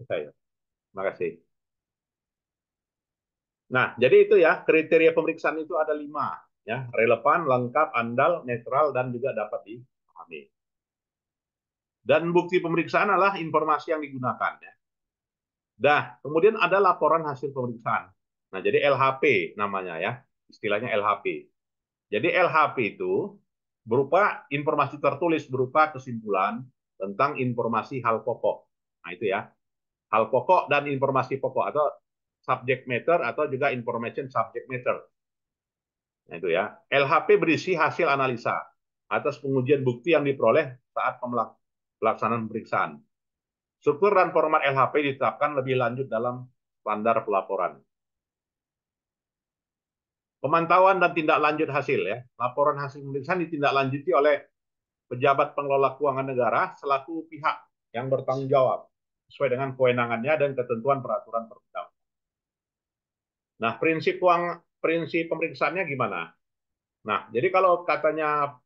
Saya. Terima kasih. Nah, jadi itu ya, kriteria pemeriksaan itu ada 5. Ya, relevan, lengkap, andal, netral, dan juga dapat dipahami. Dan bukti pemeriksaan adalah informasi yang digunakan. Ya. Dah, kemudian ada laporan hasil pemeriksaan. Nah, jadi LHP namanya ya, istilahnya LHP. Jadi LHP itu berupa informasi tertulis berupa kesimpulan tentang informasi hal pokok. Nah, itu ya. Hal pokok dan informasi pokok atau subject matter atau juga information subject matter. Nah, itu ya. LHP berisi hasil analisa atas pengujian bukti yang diperoleh saat pelaksanaan pemeriksaan. Struktur dan format LHP ditetapkan lebih lanjut dalam standar pelaporan. Pemantauan dan tindak lanjut hasil ya. Laporan hasil pemeriksaan ditindaklanjuti oleh pejabat pengelola keuangan negara selaku pihak yang bertanggung jawab sesuai dengan kewenangannya dan ketentuan peraturan perundang. Nah, prinsip pemeriksaannya gimana? Nah, jadi kalau katanya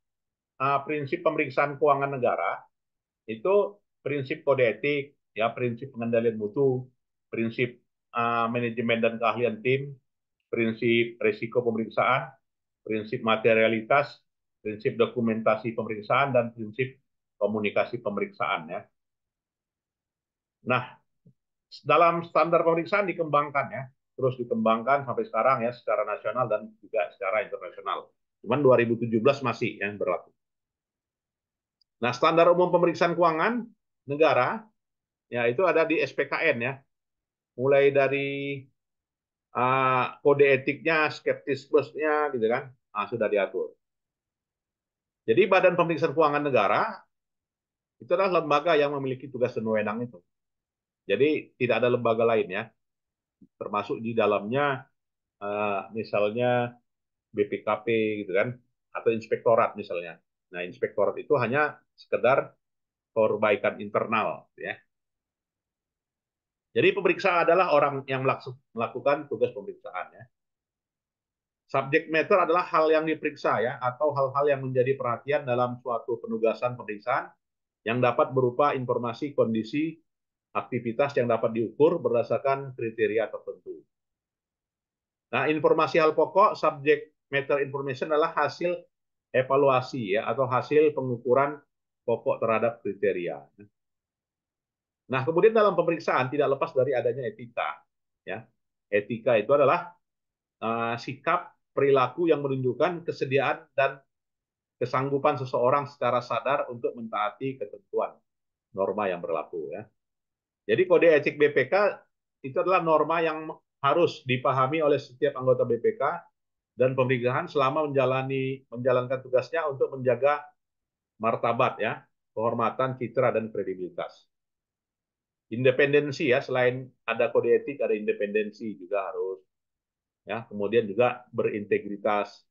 prinsip pemeriksaan keuangan negara itu prinsip kode etik, ya prinsip pengendalian mutu, prinsip manajemen dan keahlian tim, prinsip risiko pemeriksaan, prinsip materialitas, prinsip dokumentasi pemeriksaan, dan prinsip komunikasi pemeriksaan ya. Nah, dalam standar pemeriksaan dikembangkan ya, terus dikembangkan sampai sekarang ya secara nasional dan juga secara internasional. Cuman 2017 masih yang berlaku. Nah, standar umum pemeriksaan keuangan negara ya itu ada di SPKN ya. Mulai dari kode etiknya, skeptisismenya gitu kan, sudah diatur. Jadi Badan Pemeriksaan Keuangan Negara itu adalah lembaga yang memiliki tugas dan wewenang itu. Jadi tidak ada lembaga lain ya, termasuk di dalamnya misalnya BPKP gitu kan, atau inspektorat misalnya. Nah, inspektorat itu hanya sekedar perbaikan internal ya. Jadi pemeriksa adalah orang yang melakukan tugas pemeriksaan ya. Subject matter adalah hal yang diperiksa ya, atau hal-hal yang menjadi perhatian dalam suatu penugasan pemeriksaan yang dapat berupa informasi kondisi aktivitas yang dapat diukur berdasarkan kriteria tertentu. Nah, informasi hal pokok subject matter information adalah hasil evaluasi ya atau hasil pengukuran pokok terhadap kriteria. Nah, kemudian dalam pemeriksaan tidak lepas dari adanya etika. Ya, etika itu adalah sikap perilaku yang menunjukkan kesediaan dan kesanggupan seseorang secara sadar untuk mentaati ketentuan norma yang berlaku. Ya. Jadi kode etik BPK itu adalah norma yang harus dipahami oleh setiap anggota BPK dan pemeriksaan selama menjalankan tugasnya untuk menjaga martabat ya, kehormatan, citra dan kredibilitas. Independensi ya, selain ada kode etik ada independensi juga harus ya, kemudian juga berintegritas,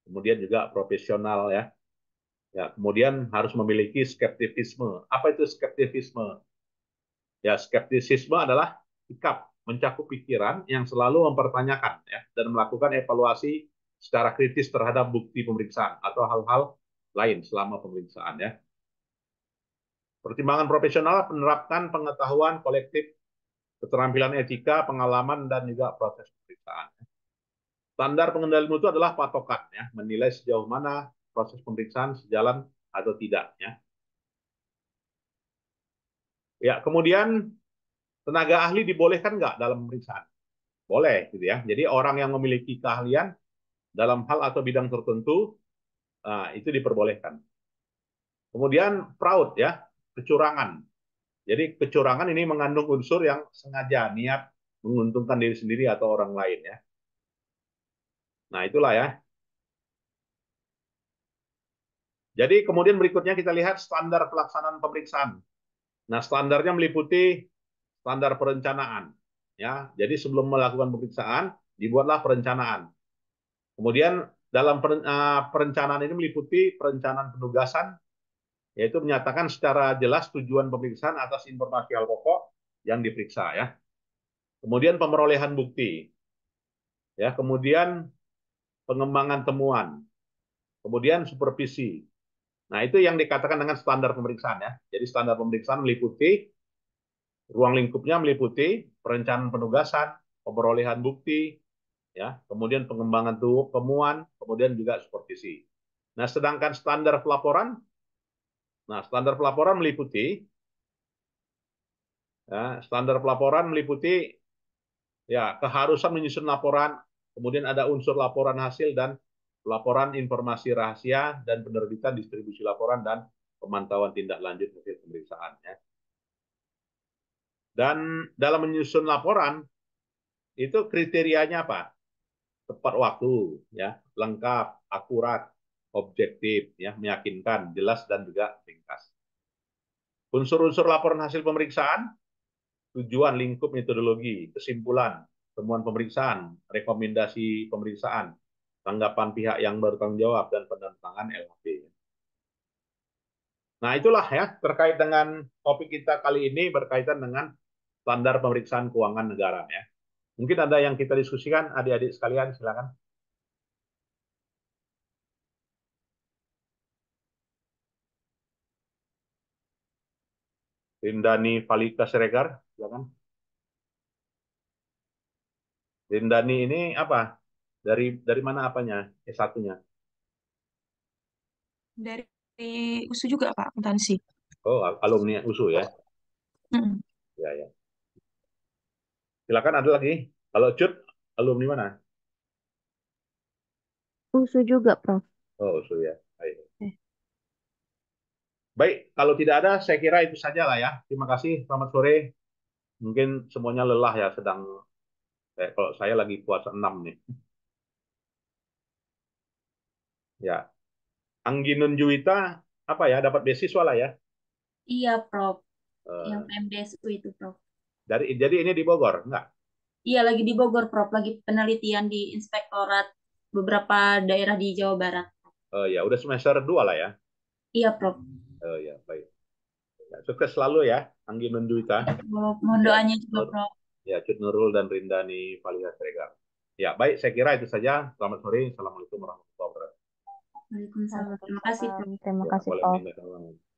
kemudian juga profesional ya. Ya, kemudian harus memiliki skeptisisme. Apa itu skeptisisme? Ya, skeptisisme adalah sikap mencakup pikiran yang selalu mempertanyakan ya dan melakukan evaluasi secara kritis terhadap bukti pemeriksaan atau hal-hal lain selama pemeriksaan ya. Pertimbangan profesional menerapkan pengetahuan kolektif, keterampilan etika, pengalaman dan juga proses pemeriksaan. Standar pengendalian mutu adalah patokan ya, menilai sejauh mana proses pemeriksaan sejalan atau tidak ya. Ya, kemudian tenaga ahli dibolehkan nggak dalam pemeriksaan? Boleh gitu ya. Jadi orang yang memiliki keahlian dalam hal atau bidang tertentu itu diperbolehkan. Kemudian fraud ya, kecurangan. Jadi kecurangan ini mengandung unsur yang sengaja niat menguntungkan diri sendiri atau orang lain ya. Nah, itulah ya. Jadi kemudian berikutnya kita lihat standar pelaksanaan pemeriksaan. Nah, standarnya meliputi standar perencanaan ya. Jadi sebelum melakukan pemeriksaan dibuatlah perencanaan. Kemudian dalam perencanaan ini meliputi perencanaan penugasan, yaitu menyatakan secara jelas tujuan pemeriksaan atas informasi hal pokok yang diperiksa ya. Kemudian pemerolehan bukti, ya. Kemudian pengembangan temuan, kemudian supervisi. Nah, itu yang dikatakan dengan standar pemeriksaan ya. Jadi standar pemeriksaan meliputi Ruang lingkupnya meliputi perencanaan penugasan, pemerolehan bukti, ya, kemudian pengembangan temuan, kemudian juga supervisi. Nah, sedangkan standar pelaporan meliputi standar pelaporan meliputi ya keharusan menyusun laporan, kemudian ada unsur laporan hasil dan laporan informasi rahasia dan penerbitan distribusi laporan dan pemantauan tindak lanjut hasil pemeriksaan. Ya. Dan dalam menyusun laporan itu kriterianya apa? Tepat waktu, ya, lengkap, akurat, objektif, ya, meyakinkan, jelas dan juga ringkas. Unsur-unsur laporan hasil pemeriksaan, tujuan, lingkup, metodologi, kesimpulan, temuan pemeriksaan, rekomendasi pemeriksaan, tanggapan pihak yang bertanggung jawab, dan penentangan LHP. Nah, itulah ya terkait dengan topik kita kali ini berkaitan dengan standar pemeriksaan keuangan negara. Ya. Mungkin ada yang kita diskusikan, adik-adik sekalian, silakan. Rindani Valika Siregar, silakan. Rindani ini apa? Dari mana apanya? S1-nya? Dari USU juga Pak, akuntansi. Oh, alumni USU ya. Mm. Ya, ya. Silakan ada lagi. Kalau Cut, alumni mana? USU juga, Prof. Oh, USU ya. Baik. Eh, Baik, kalau tidak ada, saya kira itu saja lah ya. Terima kasih, selamat sore. Mungkin semuanya lelah ya, kalau saya lagi puasa 6 nih. Ya, Anggi Nunjuwita, apa ya, dapat beasiswa lah ya. Iya, Prof. Yang Eh, PMDSU itu, Prof. jadi ini di Bogor, enggak? Iya, lagi di Bogor, Prof. Lagi penelitian di Inspektorat beberapa daerah di Jawa Barat. Ya, udah semester 2 lah ya. Iya, Prof. Ya, baik. Ya, sukses selalu ya, Anggi Nunjuwita. Iya, Prof. Mohon Ya, doanya juga, Nur, Prof. ya, Cut Nurul dan Rindani Valia Siregar. Ya, baik, saya kira itu saja. Selamat sore. Assalamualaikum warahmatullahi wabarakatuh. Waalaikumsalam. Terima kasih, Waalaikumsalam. Prof. Terima Ya, kasih, boleh Prof. minta tolong.